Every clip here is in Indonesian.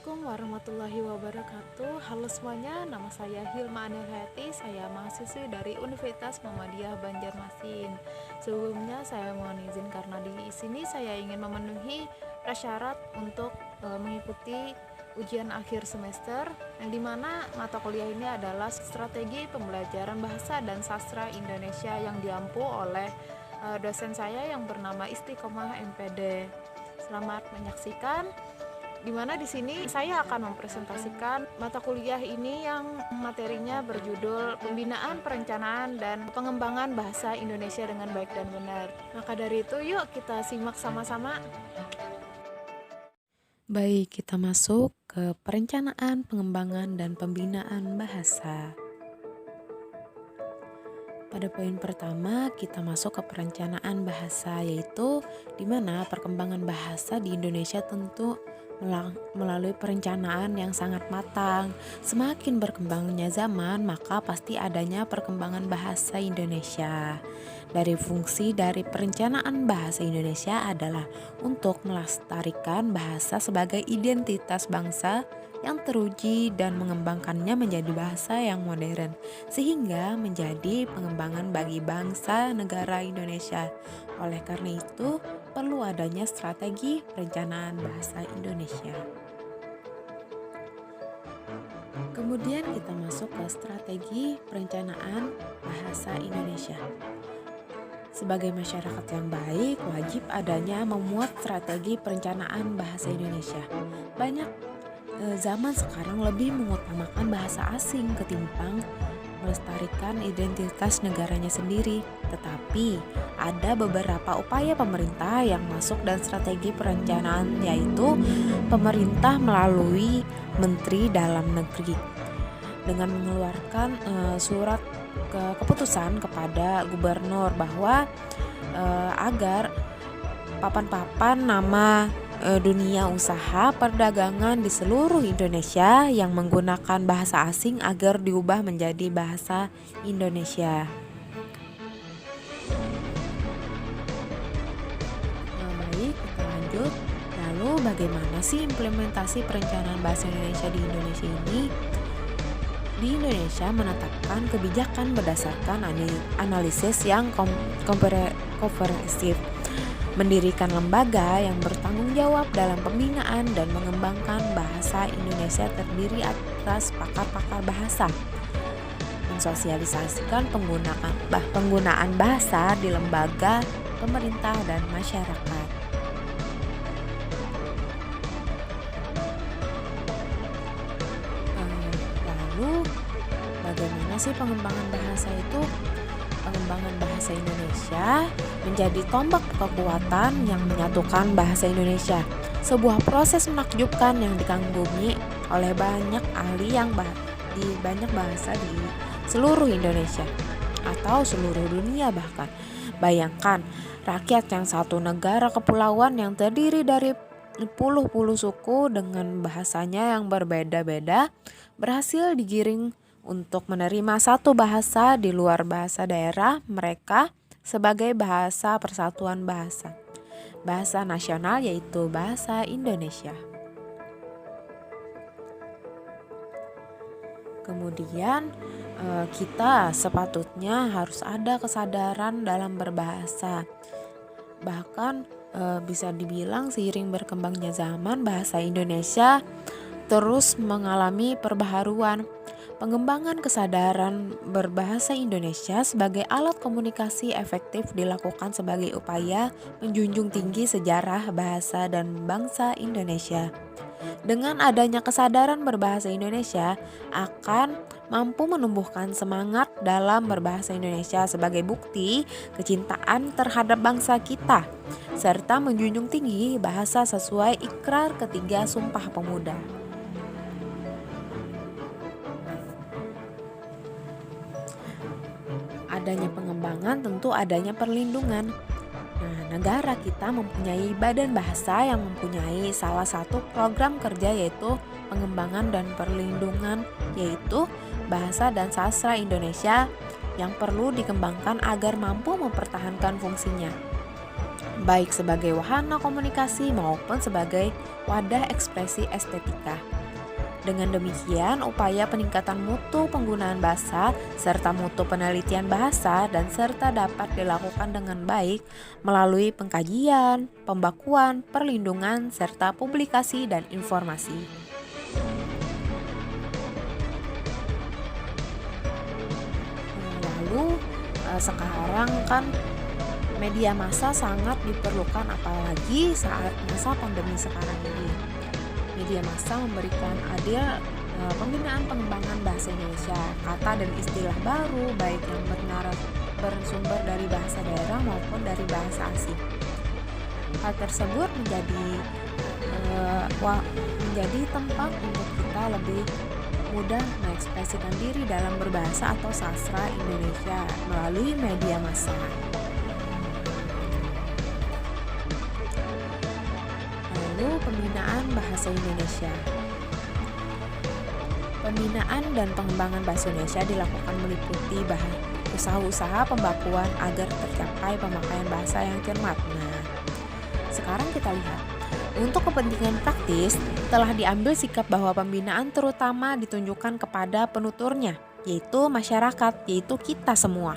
Assalamualaikum warahmatullahi wabarakatuh. Halo semuanya, nama saya Hilma Anil Hayati. Saya mahasiswi dari Universitas Muhammadiyah Banjarmasin. Sebelumnya saya mohon izin karena di sini saya ingin memenuhi prasyarat untuk mengikuti ujian akhir semester, yang dimana mata kuliah ini adalah strategi pembelajaran bahasa dan sastra Indonesia yang diampu oleh dosen saya yang bernama Istiqomah MPD. Selamat menyaksikan. Di mana di sini saya akan mempresentasikan mata kuliah ini yang materinya berjudul Pembinaan, Perencanaan, dan Pengembangan Bahasa Indonesia dengan Baik dan Benar. Maka dari itu yuk kita simak sama-sama. Baik, kita masuk ke perencanaan, pengembangan, dan pembinaan bahasa. Pada poin pertama, kita masuk ke perencanaan bahasa, yaitu di mana perkembangan bahasa di Indonesia tentu melalui perencanaan yang sangat matang. Semakin berkembangnya zaman, maka pasti adanya perkembangan bahasa Indonesia. Dari fungsi dari perencanaan bahasa Indonesia adalah untuk melestarikan bahasa sebagai identitas bangsa yang teruji dan mengembangkannya menjadi bahasa yang modern, sehingga menjadi pengembangan bagi bangsa negara Indonesia. Oleh karena itu, perlu adanya strategi perencanaan bahasa Indonesia. Kemudian kita masuk ke strategi perencanaan bahasa Indonesia. Sebagai masyarakat yang baik, wajib adanya memuat strategi perencanaan bahasa Indonesia. Banyak zaman sekarang lebih mengutamakan bahasa asing ketimbang melestarikan identitas negaranya sendiri. Tetapi ada beberapa upaya pemerintah yang masuk dan strategi perencanaan, yaitu pemerintah melalui Menteri Dalam Negeri dengan mengeluarkan surat keputusan kepada gubernur bahwa agar papan-papan nama dunia usaha perdagangan di seluruh Indonesia yang menggunakan bahasa asing agar diubah menjadi bahasa Indonesia. Baik, kita lanjut. Lalu bagaimana sih implementasi perencanaan bahasa Indonesia di Indonesia ini? Di Indonesia menetapkan kebijakan berdasarkan analisis yang komprehensif, mendirikan lembaga yang bertanggung jawab dalam pembinaan dan mengembangkan bahasa Indonesia terdiri atas pakar-pakar bahasa, mensosialisasikan penggunaan bahasa di lembaga, pemerintah, dan masyarakat. Lalu bagaimana sih pengembangan bahasa itu? Pengembangan bahasa Indonesia menjadi tombak kekuatan yang menyatukan bahasa Indonesia. Sebuah proses menakjubkan yang dikagumi oleh banyak ahli yang di banyak bahasa di seluruh Indonesia atau seluruh dunia bahkan. Bayangkan rakyat yang satu negara kepulauan yang terdiri dari puluh-puluh suku dengan bahasanya yang berbeda-beda berhasil digiring untuk menerima satu bahasa di luar bahasa daerah mereka sebagai bahasa persatuan bahasa nasional, yaitu bahasa Indonesia. Kemudian kita sepatutnya harus ada kesadaran dalam berbahasa. Bahkan bisa dibilang seiring berkembangnya zaman, bahasa Indonesia terus mengalami perbaharuan. Pengembangan kesadaran berbahasa Indonesia sebagai alat komunikasi efektif dilakukan sebagai upaya menjunjung tinggi sejarah bahasa dan bangsa Indonesia. Dengan adanya kesadaran berbahasa Indonesia akan mampu menumbuhkan semangat dalam berbahasa Indonesia sebagai bukti kecintaan terhadap bangsa kita, serta menjunjung tinggi bahasa sesuai ikrar ketiga Sumpah Pemuda. Adanya pengembangan tentu adanya perlindungan. Nah, negara kita mempunyai badan bahasa yang mempunyai salah satu program kerja, yaitu pengembangan dan perlindungan, yaitu bahasa dan sastra Indonesia yang perlu dikembangkan agar mampu mempertahankan fungsinya, baik sebagai wahana komunikasi maupun sebagai wadah ekspresi estetika. Dengan demikian, upaya peningkatan mutu penggunaan bahasa serta mutu penelitian bahasa dan serta dapat dilakukan dengan baik melalui pengkajian, pembakuan, perlindungan, serta publikasi dan informasi. Lalu sekarang kan media massa sangat diperlukan apalagi saat masa pandemi sekarang ini. Media massa memberikan adil pembinaan pengembangan bahasa Indonesia, kata dan istilah baru baik yang bersumber dari bahasa daerah maupun dari bahasa asing. Hal tersebut menjadi tempat untuk kita lebih mudah mengekspresikan diri dalam berbahasa atau sastra Indonesia melalui media massa. Lalu pembinaan bahasa Indonesia. Pembinaan dan pengembangan bahasa Indonesia dilakukan meliputi usaha-usaha pembakuan agar tercapai pemakaian bahasa yang cermat. Nah, sekarang kita lihat. Untuk kepentingan praktis, telah diambil sikap bahwa pembinaan terutama ditunjukkan kepada penuturnya, yaitu masyarakat, yaitu kita semua.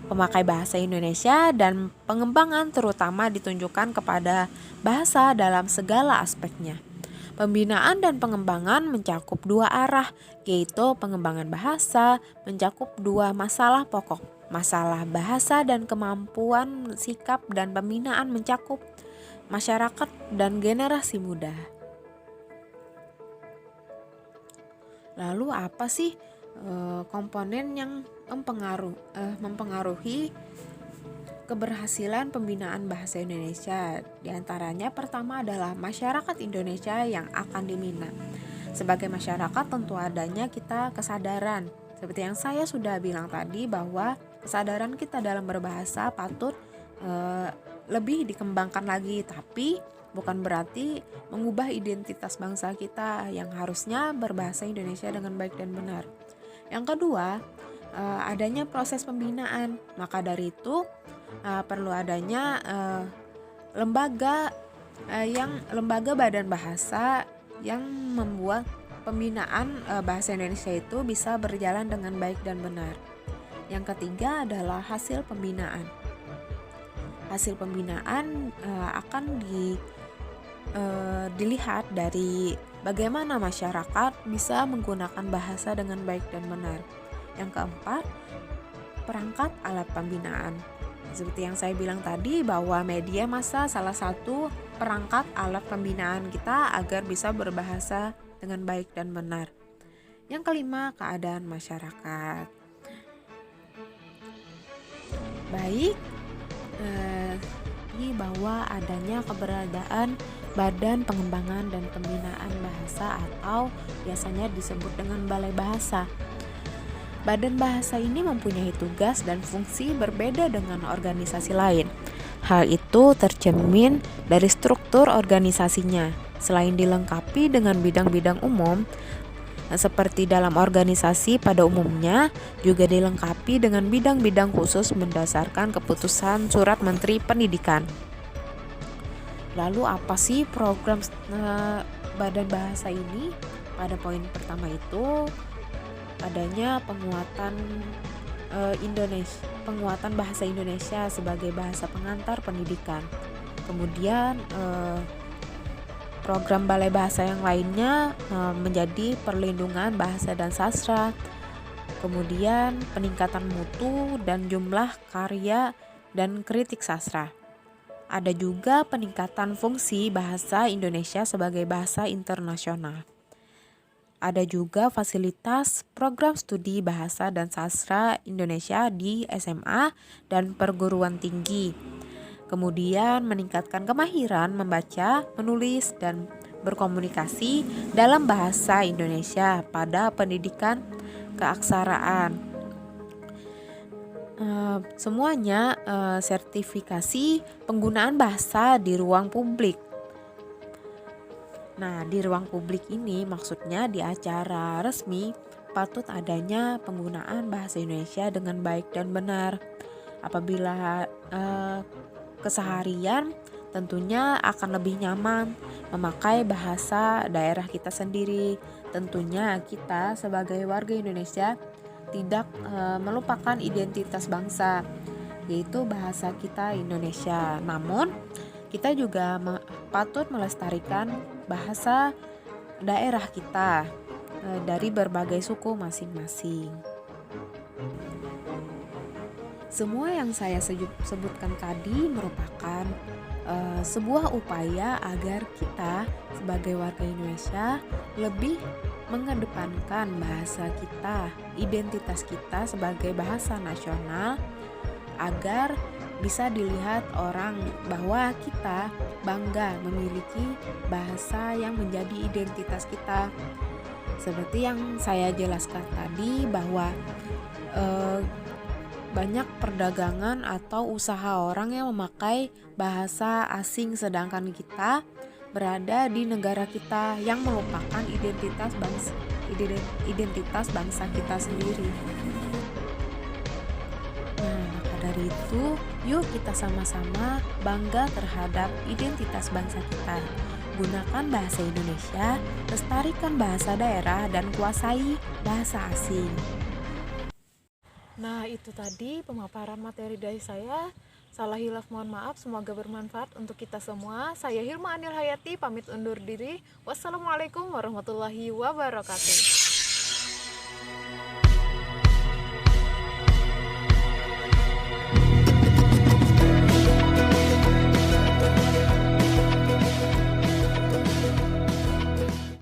Pemakai bahasa Indonesia dan pengembangan terutama ditunjukkan kepada bahasa dalam segala aspeknya. Pembinaan dan pengembangan mencakup dua arah, yaitu pengembangan bahasa mencakup dua masalah pokok. Masalah bahasa dan kemampuan sikap dan pembinaan mencakup masyarakat dan generasi muda. Lalu apa sih komponen yang mempengaruhi keberhasilan pembinaan bahasa Indonesia? Di antaranya pertama adalah masyarakat Indonesia yang akan dibina. Sebagai masyarakat tentu adanya kita kesadaran. Seperti yang saya sudah bilang tadi bahwa kesadaran kita dalam berbahasa patut lebih dikembangkan lagi, tapi bukan berarti mengubah identitas bangsa kita yang harusnya berbahasa Indonesia dengan baik dan benar. Yang kedua, adanya proses pembinaan. Maka dari itu perlu adanya lembaga badan bahasa yang membuat pembinaan bahasa Indonesia itu bisa berjalan dengan baik dan benar. Yang ketiga adalah hasil pembinaan. Hasil pembinaan akan dilihat dari bagaimana masyarakat bisa menggunakan bahasa dengan baik dan benar. Yang keempat, perangkat alat pembinaan. Seperti yang saya bilang tadi bahwa media massa salah satu perangkat alat pembinaan kita agar bisa berbahasa dengan baik dan benar. Yang kelima, keadaan masyarakat. Baik, bahwa adanya keberadaan Badan Pengembangan dan Pembinaan Bahasa atau biasanya disebut dengan Balai Bahasa. Badan bahasa ini mempunyai tugas dan fungsi berbeda dengan organisasi lain. Hal itu tercermin dari struktur organisasinya. Selain dilengkapi dengan bidang-bidang umum, seperti dalam organisasi pada umumnya, juga dilengkapi dengan bidang-bidang khusus berdasarkan keputusan Surat Menteri Pendidikan. Lalu apa sih program Badan Bahasa ini? Pada poin pertama itu adanya penguatan bahasa Indonesia sebagai bahasa pengantar pendidikan. Kemudian program Balai Bahasa yang lainnya menjadi perlindungan bahasa dan sastra. Kemudian peningkatan mutu dan jumlah karya dan kritik sastra. Ada juga peningkatan fungsi bahasa Indonesia sebagai bahasa internasional. Ada juga fasilitas program studi bahasa dan sastra Indonesia di SMA dan perguruan tinggi. Kemudian meningkatkan kemahiran membaca, menulis, dan berkomunikasi dalam bahasa Indonesia pada pendidikan keaksaraan. Semuanya sertifikasi penggunaan bahasa di ruang publik. Nah, di ruang publik ini maksudnya di acara resmi patut adanya penggunaan bahasa Indonesia dengan baik dan benar. Apabila keseharian tentunya akan lebih nyaman memakai bahasa daerah kita sendiri. Tentunya kita sebagai warga Indonesia tidak melupakan identitas bangsa, yaitu bahasa kita Indonesia. Namun, kita juga patut melestarikan bahasa daerah kita dari berbagai suku masing-masing. Semua yang saya sebutkan tadi merupakan sebuah upaya agar kita sebagai warga Indonesia lebih mengedepankan bahasa kita, identitas kita sebagai bahasa nasional, agar bisa dilihat orang bahwa kita bangga memiliki bahasa yang menjadi identitas kita. Seperti yang saya jelaskan tadi bahwa banyak perdagangan atau usaha orang yang memakai bahasa asing, sedangkan kita berada di negara kita yang melupakan identitas bangsa kita sendiri. Nah, maka dari itu, yuk kita sama-sama bangga terhadap identitas bangsa kita. Gunakan bahasa Indonesia, lestarikan bahasa daerah, dan kuasai bahasa asing. Nah, itu tadi pemaparan materi dari saya. Salah hilaf mohon maaf, semoga bermanfaat untuk kita semua. Saya Hilma Anil Hayati, pamit undur diri. Wassalamualaikum warahmatullahi wabarakatuh.